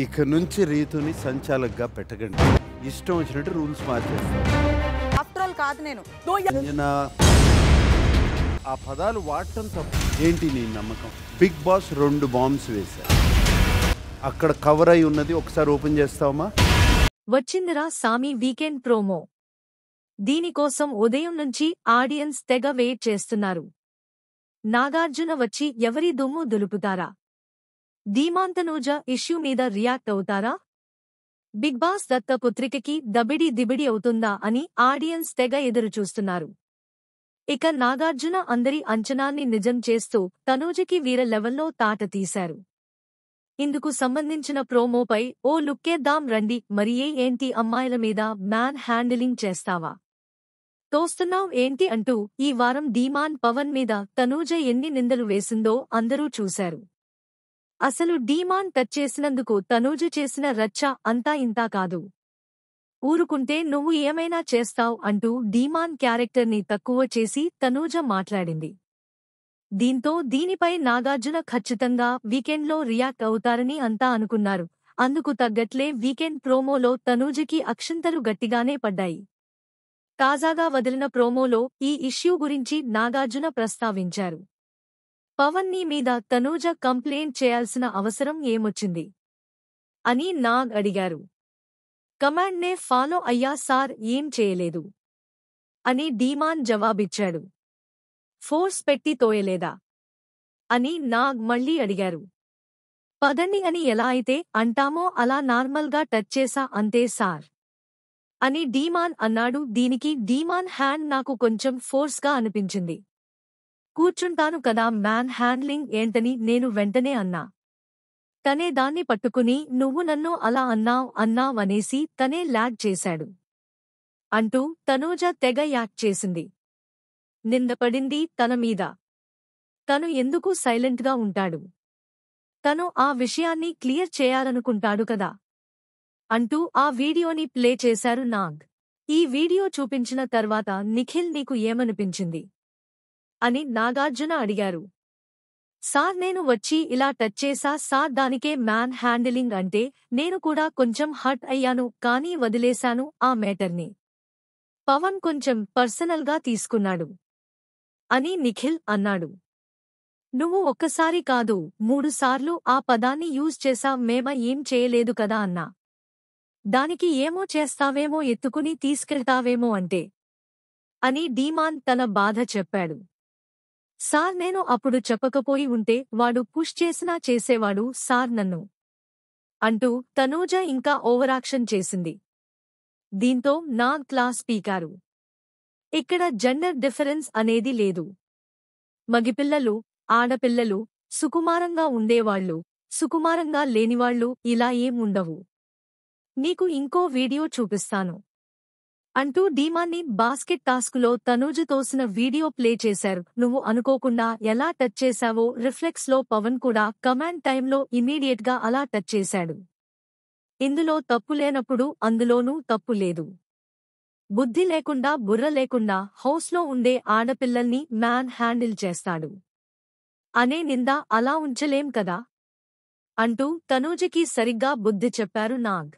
ఇక నుంచి రీతుని సంచాలకుగా పెట్టకండి. ఇష్టం వచ్చినట్టు రూల్స్ మార్చేస్తారు. ఆఫ్టర్ ఆల్ కాదు నేను. అంజనా, ఆ పదాలు వాడటం తప్పు. ఏంటి నీ నమ్మకం? బిగ్ బాస్ 2 బాంబ్స్ వేశారు. అక్కడ కవర్ అయి ఉన్నది ఒకసారి ఓపెన్ చేస్తావమ్మా? వచ్చిందిరా సామి వీకెండ్ ప్రోమో. దీనికోసం ఉదయం నుంచి ఆడియన్స్ తెగ వెయిట్ చేస్తున్నారు. నాగార్జున వచ్చి ఎవరి దుమ్ము దులుపుతారా? ధీమాన్ తనూజ ఇష్యూ మీద రియాక్ట్ అవుతారా? బిగ్ బాస్ దత్తపుత్రికకి దబిడి దిబిడి అవుతుందా అని ఆడియన్స్ తెగ ఎదురుచూస్తున్నారు. ఇక నాగార్జున అందరి అంచనాన్ని నిజం చేస్తూ తనూజకి వీర లెవెల్లో తాట తీశారు. ఇందుకు సంబంధించిన ప్రోమోపై ఓ లుక్కేద్దాం రండి. మరి ఏంటి అమ్మాయిల మీద మ్యాన్ హ్యాండిలింగ్ చేస్తావా? తోస్తున్నావ్ ఏంటి అంటూ ఈ వారం ధీమాన్ పవన్ మీద తనూజ ఎన్ని నిందలు వేసిందో అందరూ చూశారు. అసలు ధీమాన్ టచ్ చేసినందుకు తనూజ చేసిన రచ్చ అంతా ఇంతా కాదు. ఊరుకుంటే నువ్వు ఏమైనా చేస్తావ్ అంటూ ధీమాన్ క్యారెక్టర్ని తక్కువ చేసి తనూజ మాట్లాడింది. దీంతో దీనిపై నాగార్జున ఖచ్చితంగా వీకెండ్లో రియాక్ట్ అవుతారని అంతా అనుకున్నారు. అందుకు తగ్గట్లే వీకెండ్ ప్రోమోలో తనూజకి అక్షంతలు గట్టిగానే పడ్డాయి. తాజాగా వదిలిన ప్రోమోలో ఈ ఇష్యూ గురించి నాగార్జున ప్రస్తావించారు. పవన్ నీ మీద తనూజ కంప్లైంట్ చేయాల్సిన అవసరం ఏమొచ్చింది అని నాగ్ అడిగారు. కమాండ్నే ఫాలో అయ్యా సార్, ఏం చేయలేదు అని ధీమాన్ జవాబిచ్చాడు. ఫోర్స్ పెట్టి తోయలేదా అని నాగ్ మళ్లీ అడిగారు. పదండి అని ఎలా అయితే అంటామో అలా నార్మల్గా టచ్ చేసా అంతే సార్ అని ధీమాన్ అన్నాడు. దీనికి ధీమాన్ హ్యాండ్ నాకు కొంచెం ఫోర్స్గా అనిపించింది. కూర్చుంటాను కదా మ్యాన్ హ్యాండ్లింగ్ ఏంటని నేను వెంటనే అన్నా. తనే దాన్ని పట్టుకుని నువ్వు నన్ను అలా అన్నావనేసి తనే లాగ్ చేశాడు అంటూ తనూజ తెగ యాక్ట్ చేసింది. నిందపడింది తన మీద. తను ఎందుకు సైలెంట్గా ఉంటాడు? తను ఆ విషయాన్ని క్లియర్ చేయాలనుకుంటాడు కదా అంటూ ఆ వీడియోని ప్లే చేశారు నాగ్. ఈ వీడియో చూపించిన తర్వాత నిఖిల్ నీకు ఏమనిపించింది అని నాగార్జున అడిగారు. సార్ నేను వచ్చి ఇలా టచ్ చేసా సార్, దానికే మ్యాన్ హ్యాండిలింగ్ అంటే నేను కూడా కొంచెం హర్ట్ అయ్యాను, కానీ వదిలేశాను ఆ మేటర్ని. పవన్ కొంచెం పర్సనల్గా తీసుకున్నాడు అని నిఖిల్ అన్నాడు. నువ్వు ఒక్కసారి కాదు 3 సార్లు ఆ పదాన్ని యూజ్ చేసా, ఏం చేయలేదు కదా అన్నా. దానికి ఏమో చేస్తావేమో, ఎత్తుకుని తీసుకెళ్తావేమో అంటే అని ధీమాన్ తన బాధ చెప్పాడు. సార్ నేను అప్పుడు చెప్పకపోయి ఉంటే వాడు పుష్ చేసినా చేసేవాడు సార్ నన్ను అంటూ తనూజ ఇంకా ఓవరాక్షన్ చేసింది. దీంతో నాగ్ క్లాస్ పీకారు. ఇక్కడ జెండర్ డిఫరెన్స్ అనేది లేదు. మగపిల్లలు, ఆడపిల్లలు, సుకుమారంగా ఉండేవాళ్లు, సుకుమారంగా లేనివాళ్లు ఇలా ఏం ఉండవు. నీకు ఇంకో వీడియో చూపిస్తాను అంటూ ధీమాన్ని బాస్కెట్ టాస్కులో తనూజ తోసిన వీడియో ప్లే చేశారు. నువ్వు అనుకోకుండా ఎలా టచ్ చేశావో రిఫ్లెక్స్లో పవన్ కూడా కమాండ్ టైంలో ఇమీడియట్గా అలా టచ్ చేశాడు. ఇందులో తప్పు లేనప్పుడు అందులోనూ తప్పు లేదు. బుద్ధి లేకుండా బుర్ర లేకుండా హౌస్లో ఉండే ఆడపిల్లల్ని మ్యాన్ హ్యాండిల్ చేస్తాడు అనే నింద అలా ఉంచలేం కదా అంటూ తనూజకి సరిగ్గా బుద్ధి చెప్పారు నాగ్.